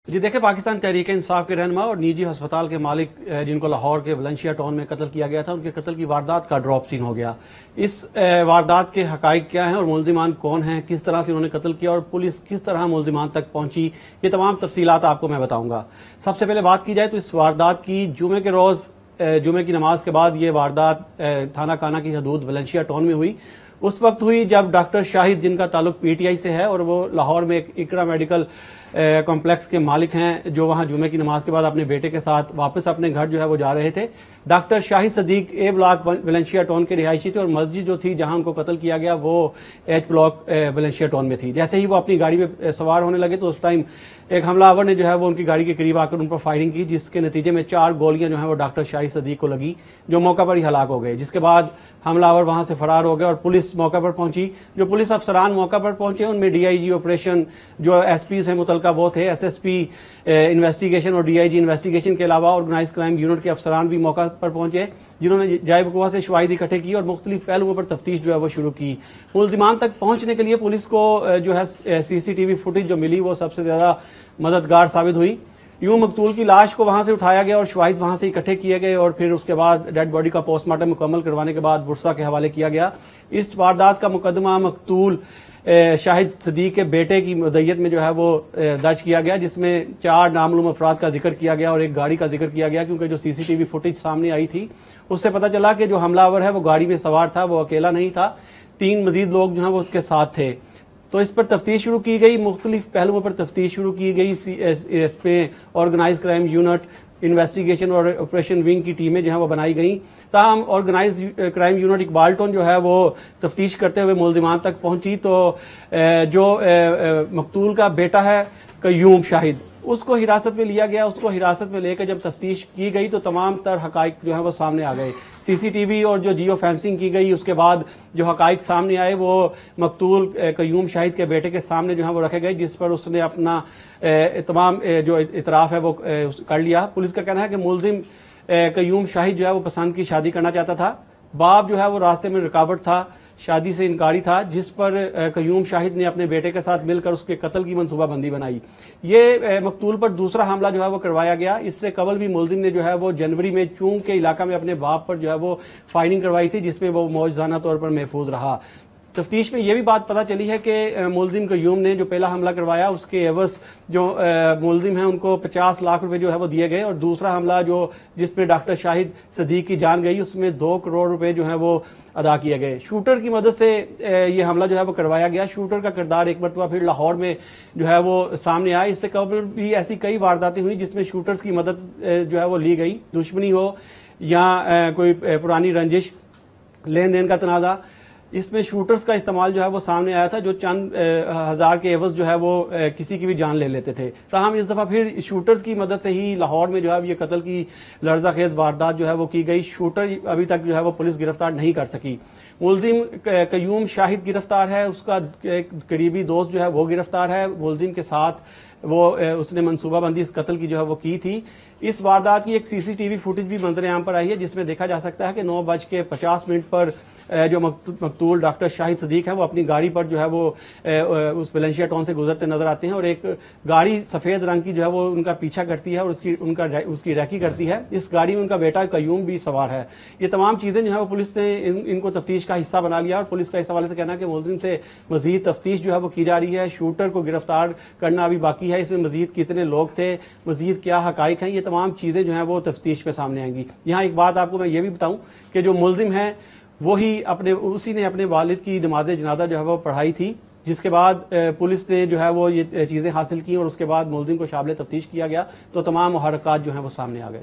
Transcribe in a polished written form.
جی دیکھیں، پاکستان تحریک انصاف کے رہنما اور نجی ہسپتال کے مالک جن کو لاہور کے ولنشیا ٹاؤن میں قتل کیا گیا تھا، ان کے قتل کی واردات کا ڈراپ سین ہو گیا۔ اس واردات کے حقائق کیا ہیں اور ملزمان کون ہیں، کس طرح سے انہوں نے قتل کیا اور پولیس کس طرح ملزمان تک پہنچی، یہ تمام تفصیلات آپ کو میں بتاؤں گا۔ سب سے پہلے بات کی جائے تو اس واردات کی جمعے کے روز جمعے کی نماز کے بعد یہ واردات تھانہ کانا کی حدود ولنشیا ٹاؤن میں ہوئی۔ اس وقت ہوئی جب ڈاکٹر شاہد، جن کا تعلق پی ٹی آئی سے ہے اور وہ لاہور میں ایک اقرا میڈیکل کمپلیکس کے مالک ہیں، جو وہاں جمعے کی نماز کے بعد اپنے بیٹے کے ساتھ واپس اپنے گھر جو ہے وہ جا رہے تھے۔ Doctor Shahid Siddique A block Valencia town کے رہائشی تھے اور مسجد جو تھی جہاں ان کو قتل کیا گیا وہ ایچ بلاک ولنشیا ٹاؤن میں تھی۔ جیسے ہی وہ اپنی گاڑی میں سوار ہونے لگے تو اس ٹائم ایک حملہ آور نے جو ہے وہ ان کی گاڑی کے قریب آ کر ان پر فائرنگ کی، جس کے نتیجے میں 4 گولیاں جو ہیں وہ ڈاکٹر شاہد صدیق کو لگی، جو موقع پر ہی ہلاک ہو گئے، جس کے بعد حملہ آور وہاں سے فرار ہو گئے اور پولیس موقع پر پہنچی۔ جو پولیس افسران موقع پر پہنچے ان میں ڈی آئی جی آپریشن، جو ایس پیز ہیں متعلقہ وہ تھے، ایس ایس پی انویسٹیگیشن اور ڈی آئی جی انویسٹیگیشن کے علاوہ آرگنائز کرائم یونٹ کے افسران بھی موقع پر پہنچے، جنہوں نے جائے وقوع سے شواہد اکٹھے کی اور مختلف پہلوؤں پر تفتیش جو ہے وہ شروع کی۔ ملزمان تک پہنچنے کے لیے پولیس کو جو ہے سی سی ٹی وی فوٹیج جو ملی وہ سب سے زیادہ مددگار ثابت ہوئی۔ یوں مقتول کی لاش کو وہاں سے اٹھایا گیا اور شواہد وہاں سے اکٹھے کیے گئے اور پھر اس کے بعد ڈیڈ باڈی کا پوسٹ مارٹم مکمل کروانے کے بعد ورثاء کے حوالے کیا گیا۔ اس واردات کا مقدمہ مقتول شاہد صدیق کے بیٹے کی مدعیت میں جو ہے وہ درج کیا گیا، جس میں 4 نامعلوم افراد کا ذکر کیا گیا اور ایک گاڑی کا ذکر کیا گیا، کیونکہ جو سی سی ٹی وی فوٹیج سامنے آئی تھی اس سے پتہ چلا کہ جو حملہ آور ہے وہ گاڑی میں سوار تھا، وہ اکیلا نہیں تھا، 3 مزید لوگ جو ہیں وہ اس کے ساتھ تھے۔ تو اس پر تفتیش شروع کی گئی، مختلف پہلوؤں پر تفتیش شروع کی گئی۔ اس پہ آرگنائز کرائم یونٹ، انویسٹیگیشن اور آپریشن ونگ کی ٹیمیں جو ہیں وہ بنائی گئیں۔ تاہم organise crime unit Iqbal Town جو ہے وہ تفتیش کرتے ہوئے ملزمان تک پہنچی تو جو مقتول کا بیٹا ہے قیوم شاہد، اس کو حراست میں لیا گیا۔ اس کو حراست میں لے کر جب تفتیش کی گئی تو تمام تر حقائق جو ہیں وہ سامنے آ گئے۔ سی سی ٹی وی اور جو جیو فینسنگ کی گئی، اس کے بعد جو حقائق سامنے آئے وہ مقتول قیوم شاہد کے بیٹے کے سامنے جو ہے وہ رکھے گئے، جس پر اس نے اپنا تمام جو اعتراف ہے وہ کر لیا۔ پولیس کا کہنا ہے کہ ملزم قیوم شاہد جو ہے وہ پسند کی شادی کرنا چاہتا تھا، باپ جو ہے وہ راستے میں رکاوٹ تھا، شادی سے انکاری تھا، جس پر قیوم شاہد نے اپنے بیٹے کے ساتھ مل کر اس کے قتل کی منصوبہ بندی بنائی۔ یہ مقتول پر دوسرا حملہ جو ہے وہ کروایا گیا۔ اس سے قبل بھی ملزم نے جو ہے وہ جنوری میں چونگ کے علاقہ میں اپنے باپ پر جو ہے وہ فائرنگ کروائی تھی، جس میں وہ معجزانہ طور پر محفوظ رہا۔ تفتیش میں یہ بھی بات پتہ چلی ہے کہ ملزم قیوم نے جو پہلا حملہ کروایا اس کے عوض جو ملزم ہیں ان کو 50 لاکھ روپے جو ہے وہ دیے گئے، اور دوسرا حملہ جس میں ڈاکٹر شاہد صدیق کی جان گئی اس میں 2 کروڑ روپے جو ہیں وہ ادا کیے گئے۔ شوٹر کی مدد سے یہ حملہ جو ہے وہ کروایا گیا۔ شوٹر کا کردار ایک مرتبہ پھر لاہور میں جو ہے وہ سامنے آیا۔ اس سے قبل بھی ایسی کئی وارداتیں ہوئی جس میں شوٹرز کی مدد جو ہے وہ لی گئی، دشمنی ہو یا کوئی پرانی رنجش، لین دین کا تنازع، اس میں شوٹرز کا استعمال جو ہے وہ سامنے آیا تھا، جو چند ہزار کے عوض جو ہے وہ کسی کی بھی جان لے لیتے تھے۔ تاہم اس دفعہ پھر شوٹرز کی مدد سے ہی لاہور میں جو ہے یہ قتل کی لرزہ خیز واردات جو ہے وہ کی گئی۔ شوٹر ابھی تک جو ہے وہ پولیس گرفتار نہیں کر سکی۔ ملزم قیوم شاہد گرفتار ہے، اس کا ایک قریبی دوست جو ہے وہ گرفتار ہے۔ ملزم کے ساتھ اس نے منصوبہ بندی اس قتل کی جو ہے وہ کی تھی۔ اس واردات کی ایک سی سی ٹی وی فوٹیج بھی منظر عام پر آئی ہے، جس میں دیکھا جا سکتا ہے کہ 9:50 پر جو مقتول ڈاکٹر شاہد صدیق ہے وہ اپنی گاڑی پر جو ہے وہ اس ولنشیا ٹاؤن سے گزرتے نظر آتے ہیں، اور ایک گاڑی سفید رنگ کی جو ہے وہ ان کا پیچھا کرتی ہے اور اس کی ریکی کرتی ہے۔ اس گاڑی میں ان کا بیٹا قیوم بھی سوار ہے۔ یہ تمام چیزیں جو ہے وہ پولیس نے ان کو تفتیش کا حصہ بنا لیا، اور پولیس کا اس حوالے سے کہنا ہے کہ ملزم سے مزید تفتیش جو ہے وہ کی جا رہی ہے۔ شوٹر کو گرفتار کرنا ابھی باقی ہے، اس میں مزید کتنے لوگ تھے، مزید کیا حقائق ہیں، یہ تمام چیزیں جو ہیں وہ تفتیش میں سامنے آئیں گی۔ یہاں ایک بات آپ کو میں یہ بھی بتاؤں کہ جو ملزم ہے اسی نے اپنے والد کی نماز جنازہ جو ہے وہ پڑھائی تھی، جس کے بعد پولیس نے جو ہے وہ یہ چیزیں حاصل کی اور اس کے بعد ملزم کو شامل تفتیش کیا گیا تو تمام محرکات جو ہیں وہ سامنے آ گئے۔